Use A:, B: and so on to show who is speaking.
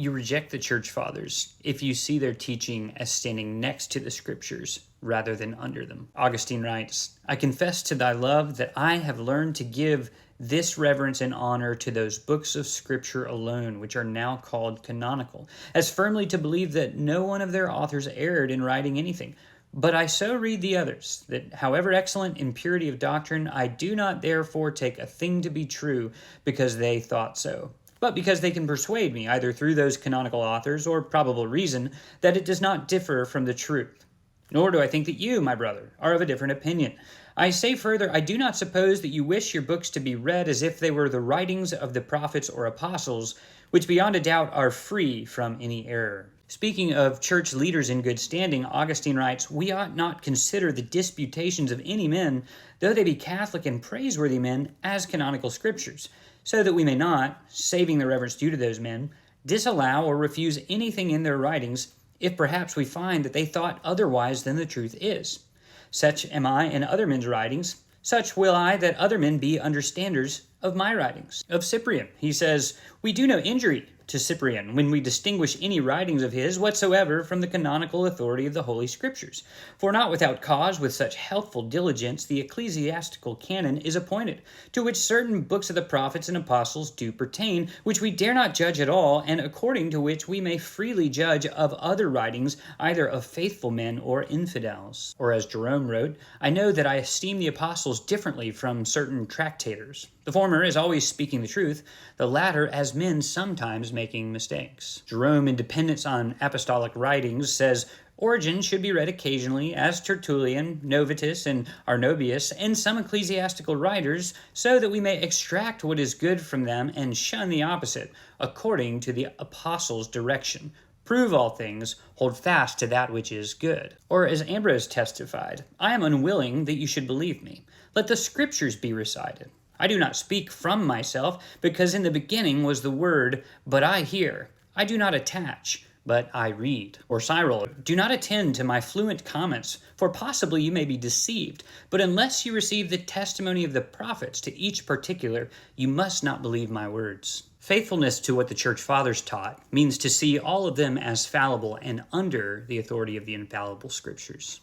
A: You reject the church fathers if you see their teaching as standing next to the scriptures rather than under them. Augustine writes, I confess to thy love that I have learned to give this reverence and honor to those books of scripture alone, which are now called canonical, as firmly to believe that no one of their authors erred in writing anything. But I so read the others, that however excellent in purity of doctrine, I do not therefore take a thing to be true because they thought so, but because they can persuade me, either through those canonical authors or probable reason, that it does not differ from the truth. Nor do I think that you, my brother, are of a different opinion. I say further, I do not suppose that you wish your books to be read as if they were the writings of the prophets or apostles, which beyond a doubt are free from any error. Speaking of church leaders in good standing, Augustine writes, we ought not consider the disputations of any men, though they be Catholic and praiseworthy men, as canonical scriptures, so that we may not, saving the reverence due to those men, disallow or refuse anything in their writings, if perhaps we find that they thought otherwise than the truth is. Such am I in other men's writings, such will I that other men be understanders of my writings. Of Cyprian, he says, we do no injury to Cyprian when we distinguish any writings of his whatsoever from the canonical authority of the Holy Scriptures. For not without cause, with such healthful diligence, the ecclesiastical canon is appointed, to which certain books of the prophets and apostles do pertain, which we dare not judge at all, and according to which we may freely judge of other writings, either of faithful men or infidels. Or as Jerome wrote, I know that I esteem the apostles differently from certain tractators. The former is always speaking the truth, the latter as men sometimes making mistakes. Jerome, in Dependence on Apostolic Writings, says, Origen should be read occasionally, as Tertullian, Novatus, and Arnobius, and some ecclesiastical writers, so that we may extract what is good from them and shun the opposite, according to the apostles' direction. Prove all things, hold fast to that which is good. Or as Ambrose testified, I am unwilling that you should believe me. Let the scriptures be recited. I do not speak from myself, because in the beginning was the Word, but I hear. I do not attach, but I read. Or Cyril, do not attend to my fluent comments, for possibly you may be deceived. But unless you receive the testimony of the prophets to each particular, you must not believe my words. Faithfulness to what the Church Fathers taught means to see all of them as fallible and under the authority of the infallible Scriptures.